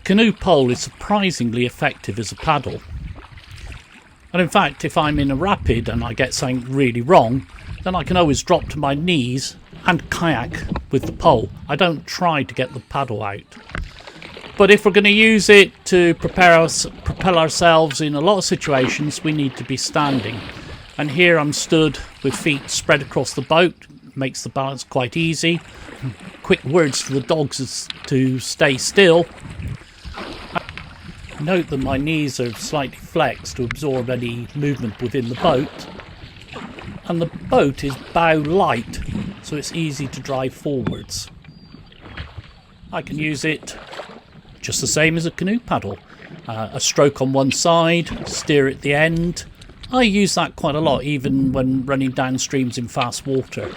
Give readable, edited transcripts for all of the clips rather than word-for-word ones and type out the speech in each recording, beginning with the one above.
canoe pole is surprisingly effective as a paddle. And in fact, if I'm in a rapid and I get something really wrong, then I can always drop to my knees and kayak with the pole. I don't try to get the paddle out. But if we're going to use it to propel ourselves in a lot of situations, we need to be standing. And here I'm stood with feet spread across the boat. Makes the balance quite easy. Quick words for the dogs is to stay still. Note that my knees are slightly flexed to absorb any movement within the boat. And the boat is bow light, so it's easy to drive forwards. I can use it just the same as a canoe paddle. A stroke on one side, steer at the end. I use that quite a lot, even when running downstreams in fast water.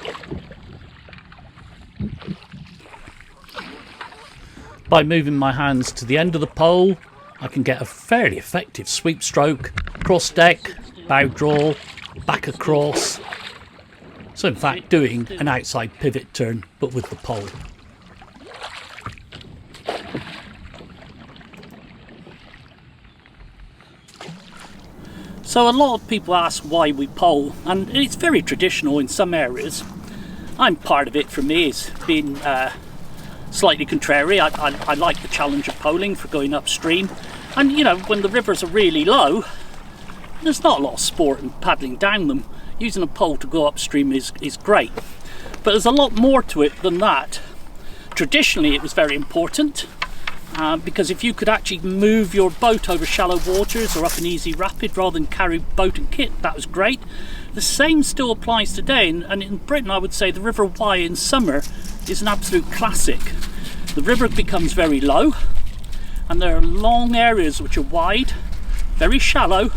By moving my hands to the end of the pole, I can get a fairly effective sweep stroke, cross deck, bow draw, back across. So in fact doing an outside pivot turn, but with the pole. So a lot of people ask why we pole, and it's very traditional in some areas. I'm part of it. For me, it's been slightly contrary. I like the challenge of poling for going upstream, and you know, when the rivers are really low, there's not a lot of sport in paddling down them. Using a pole to go upstream is great, but there's a lot more to it than that. Traditionally it was very important, because if you could actually move your boat over shallow waters or up an easy rapid rather than carry boat and kit, that was great. The same still applies today, and in Britain I would say the River Wye in summer is an absolute classic. The river becomes very low and there are long areas which are wide, very shallow,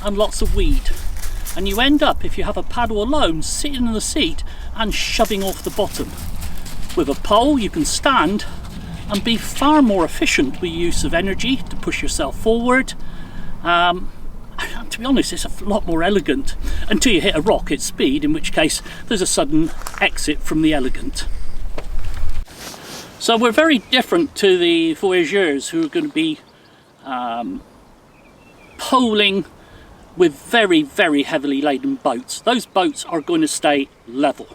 and lots of weed. And you end up, if you have a paddle alone, sitting in the seat and shoving off the bottom. With a pole you can stand and be far more efficient with use of energy to push yourself forward. To be honest, it's a lot more elegant until you hit a rock at speed, in which case there's a sudden exit from the elegant. So we're very different to the voyageurs who are going to be poling with very, very heavily laden boats. Those boats are going to stay level.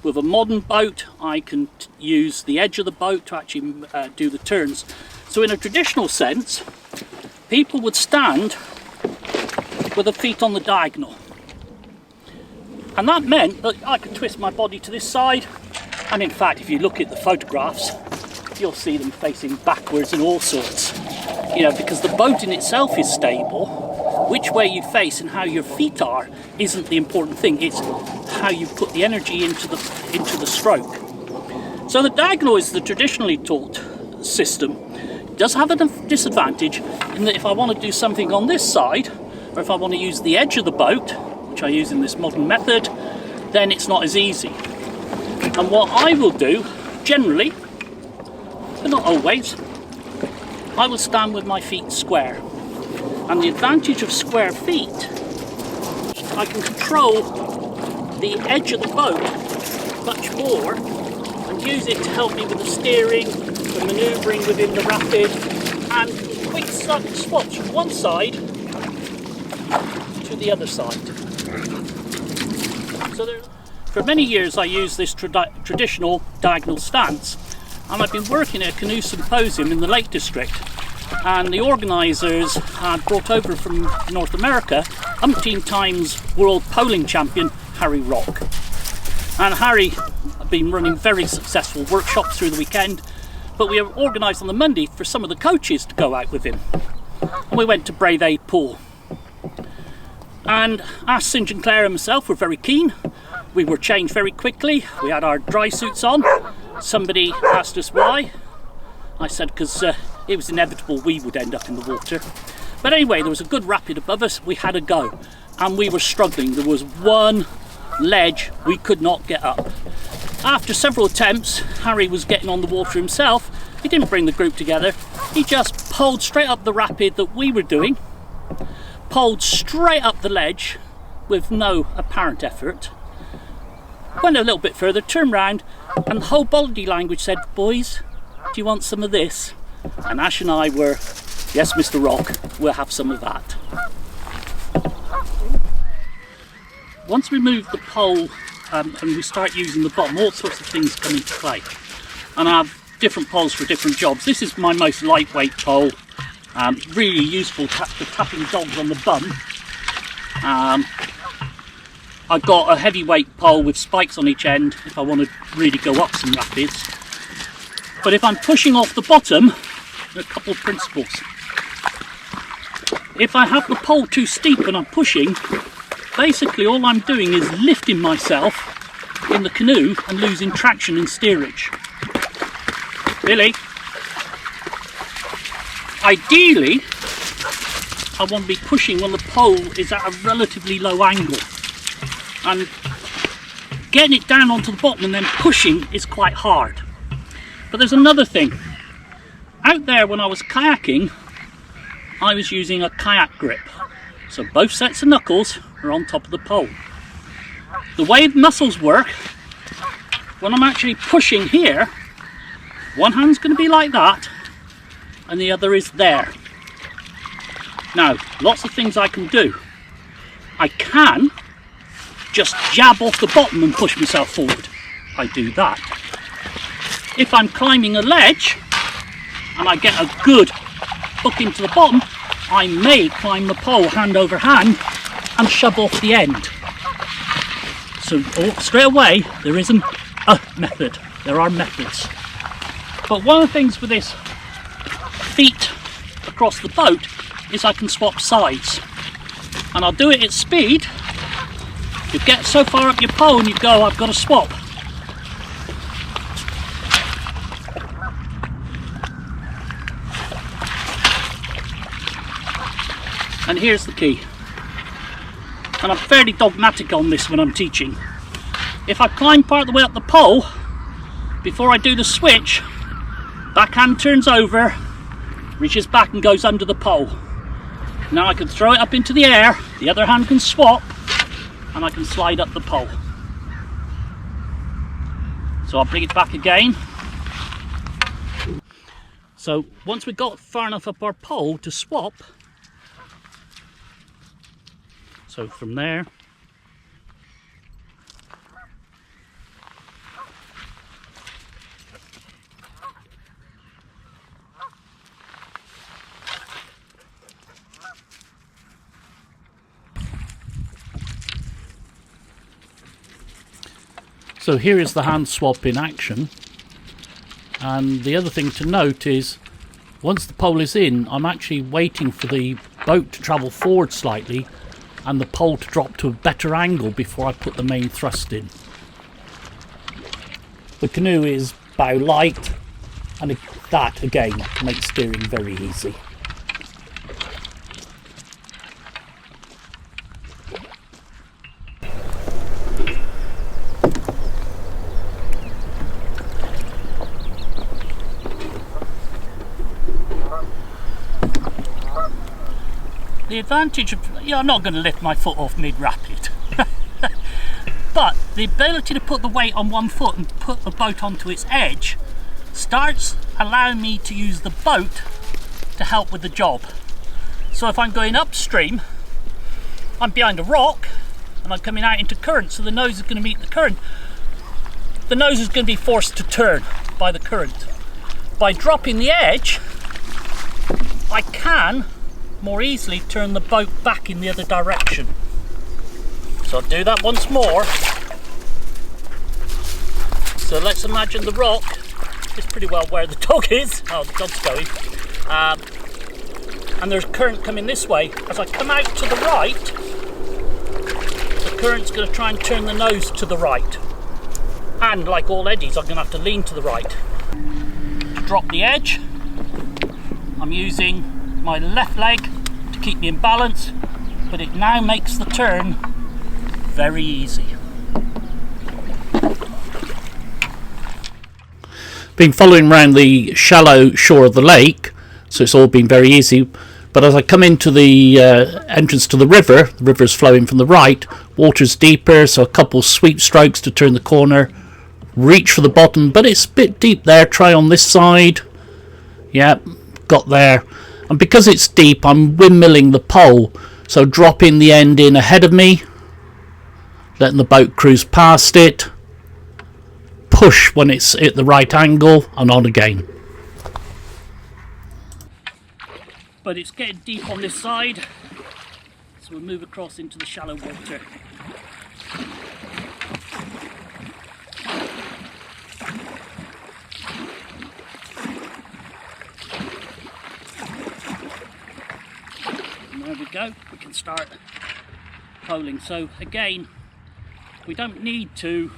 With a modern boat, I can use the edge of the boat to actually do the turns. So in a traditional sense, people would stand with the feet on the diagonal. And that meant that I could twist my body to this side. And in fact, if you look at the photographs, you'll see them facing backwards and all sorts. You know, because the boat in itself is stable. Which way you face and how your feet are isn't the important thing. It's how you put the energy into the stroke. So the diagonal is the traditionally taught system. It does have a disadvantage in that if I want to do something on this side, or if I want to use the edge of the boat, which I use in this modern method, then it's not as easy. And what I will do, generally, but not always, I will stand with my feet square. And the advantage of square feet, I can control the edge of the boat much more and use it to help me with the steering, the manoeuvring within the rapid, and quick swaps from one side to the other side. So for many years I used this traditional diagonal stance, and I've been working at a canoe symposium in the Lake District, and the organisers had brought over from North America umpteen times world poling champion Harry Rock. And Harry had been running very successful workshops through the weekend, but we organised on the Monday for some of the coaches to go out with him. And we went to Brave A Pool. And Ash, St and Claire and myself were very keen. We were changed very quickly. We had our dry suits on. Somebody asked us why. I said because it was inevitable we would end up in the water. But anyway, there was a good rapid above us. We had a go and we were struggling. There was one ledge we could not get up. After several attempts, Harry was getting on the water himself. He didn't bring the group together. He just poled straight up the rapid that we were doing, poled straight up the ledge with no apparent effort, went a little bit further, turned round, and the whole body language said, "Boys, do you want some of this?" And Ash and I were, yes, Mr. Rock, we'll have some of that. Once we move the pole and we start using the bottom, all sorts of things come into play. And I have different poles for different jobs. This is my most lightweight pole, really useful for tapping dogs on the bum. I've got a heavyweight pole with spikes on each end if I want to really go up some rapids. But if I'm pushing off the bottom, there are a couple of principles. If I have the pole too steep and I'm pushing, basically all I'm doing is lifting myself in the canoe and losing traction and steerage. Billy, ideally I want to be pushing when the pole is at a relatively low angle, and getting it down onto the bottom and then pushing is quite hard. But there's another thing. Out there when I was kayaking, I was using a kayak grip, so both sets of knuckles are on top of the pole. The way the muscles work, when I'm actually pushing here, one hand's going to be like that and the other is there. Now, lots of things I can do. I can just jab off the bottom and push myself forward. I do that. If I'm climbing a ledge and I get a good hook into the bottom, I may climb the pole hand over hand and shove off the end. So straight away, there isn't a method. There are methods. But one of the things with this feet across the boat is I can swap sides. And I'll do it at speed. You get so far up your pole and you go, I've got to swap. And here's the key. And I'm fairly dogmatic on this when I'm teaching. If I climb part of the way up the pole, before I do the switch, backhand turns over, reaches back and goes under the pole. Now I can throw it up into the air, the other hand can swap, and I can slide up the pole. So I'll bring it back again. So once we got far enough up our pole to swap, so from there, so here is the hand swap in action. And the other thing to note is, once the pole is in, I'm actually waiting for the boat to travel forward slightly and the pole to drop to a better angle before I put the main thrust in. The canoe is bow light, and that again makes steering very easy. The advantage of, I'm not going to lift my foot off mid-rapid, but the ability to put the weight on one foot and put the boat onto its edge starts allowing me to use the boat to help with the job. So if I'm going upstream, I'm behind a rock and I'm coming out into current, so the nose is going to meet the current. The nose is going to be forced to turn by the current. By dropping the edge, I can more easily turn the boat back in the other direction. So I'll do that once more. So let's imagine the rock is pretty well where the dog is. Oh, the dog's going. And there's current coming this way. As I come out to the right, the current's going to try and turn the nose to the right. And like all eddies, I'm going to have to lean to the right. To drop the edge, I'm using my left leg to keep me in balance, but it now makes the turn very easy. Been following around the shallow shore of the lake, so it's all been very easy, but as I come into the entrance to the river's flowing from the right, water's deeper, so a couple sweep strokes to turn the corner, reach for the bottom, but it's a bit deep there, try on this side. Yeah, got there. And because it's deep, I'm windmilling the pole, so dropping the end in ahead of me, letting the boat cruise past it, push when it's at the right angle, and on again. But it's getting deep on this side, so we'll move across into the shallow water. And there we go, we can start poling. So again, we don't need to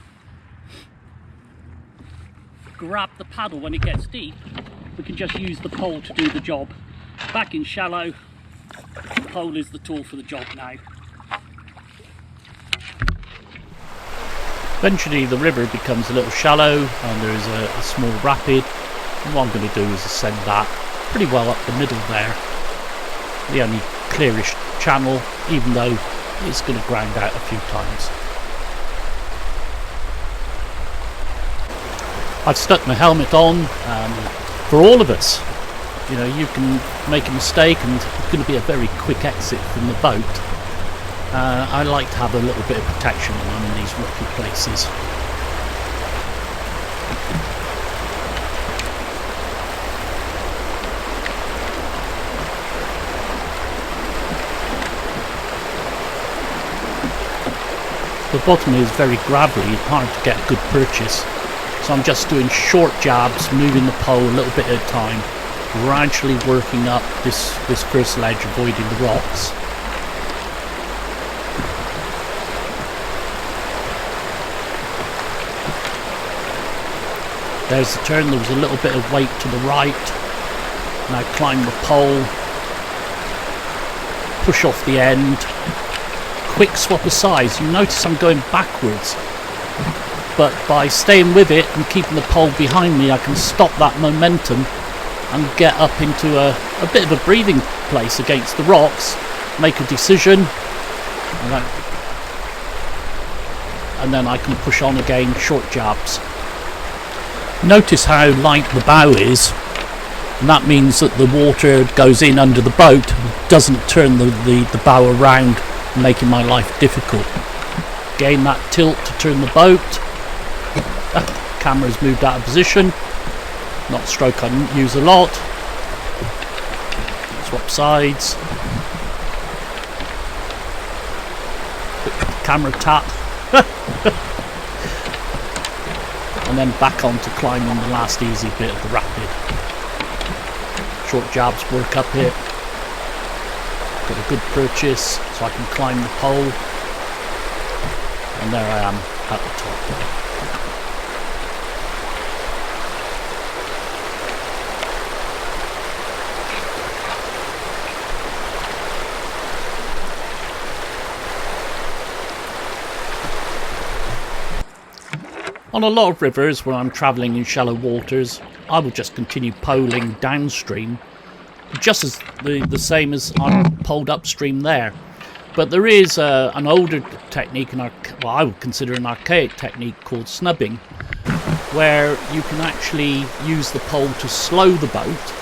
grab the paddle when it gets deep, we can just use the pole to do the job. Back in shallow, the pole is the tool for the job now. Eventually the river becomes a little shallow and there is a small rapid, and what I'm going to do is ascend that pretty well up the middle there. The only clearish channel, even though it's going to grind out a few times. I've stuck my helmet on for all of us. You know, you can make a mistake and it's going to be a very quick exit from the boat. I like to have a little bit of protection when I'm in these rocky places. The bottom is very gravelly, hard to get a good purchase. So I'm just doing short jabs, moving the pole a little bit at a time, gradually working up this first ledge, avoiding the rocks. There's the turn, there was a little bit of weight to the right. Now climb the pole, push off the end, quick swap of sides. You notice I'm going backwards, but by staying with it and keeping the pole behind me, I can stop that momentum and get up into a bit of a breathing place against the rocks, make a decision, and then I can push on again, short jabs. Notice how light the bow is, and that means that the water goes in under the boat, doesn't turn the bow around, making my life difficult. Gain that tilt to turn the boat. Camera's moved out of position. Not a stroke I use a lot. Swap sides. Camera tap. And then back on to climbing the last easy bit of the rapid. Short jabs work up here. Got a good purchase so I can climb the pole. And there I am at the top. On a lot of rivers where I'm travelling in shallow waters, I will just continue poling downstream, just as the same as I'm poled upstream there. But there is an older technique, well, I would consider an archaic technique called snubbing, where you can actually use the pole to slow the boat.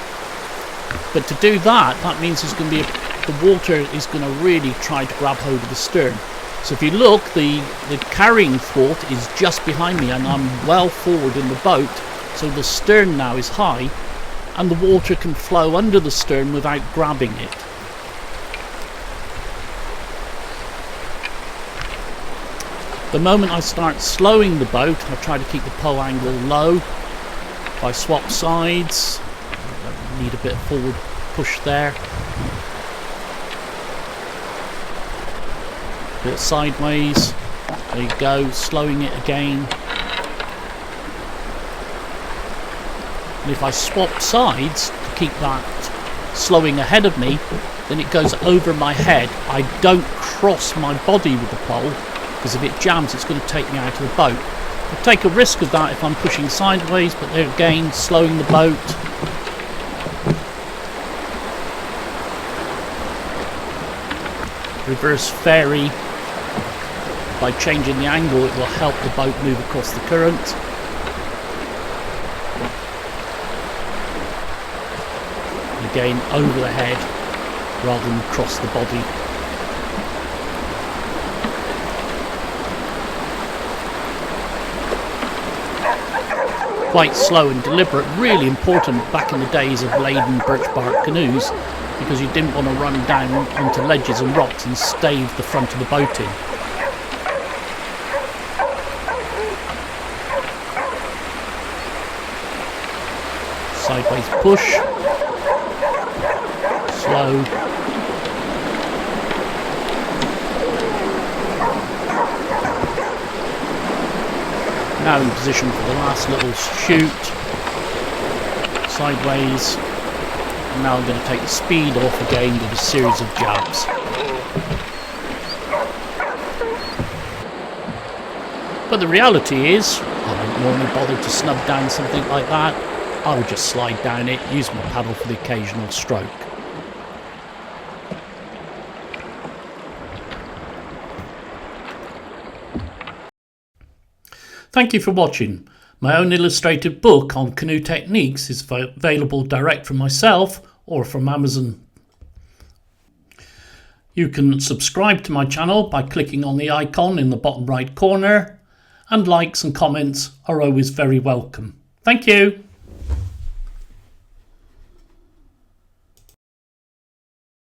But to do that, that means there's going to be the water is going to really try to grab hold of the stern. So if you look, the carrying thwart is just behind me and I'm well forward in the boat, so the stern now is high and the water can flow under the stern without grabbing it. The moment I start slowing the boat, I try to keep the pole angle low. If I swap sides, I need a bit of forward push there. Bit sideways, there you go, slowing it again. And if I swap sides to keep that slowing ahead of me, then it goes over my head. I don't cross my body with the pole, because if it jams it's going to take me out of the boat. I take a risk of that if I'm pushing sideways, but there again, slowing the boat. Reverse ferry. By changing the angle, it will help the boat move across the current. again over the head rather than across the body. Quite slow and deliberate, really important back in the days of laden birch bark canoes, because you didn't want to run down onto ledges and rocks and stave the front of the boat in. Sideways push, slow, now in position for the last little shoot, sideways, and now I'm going to take the speed off again with a series of jabs. But the reality is, I don't normally bother to snub down something like that. I would just slide down it, use my paddle for the occasional stroke. Thank you for watching. My own illustrated book on canoe techniques is available direct from myself or from Amazon. You can subscribe to my channel by clicking on the icon in the bottom right corner, and likes and comments are always very welcome. Thank you.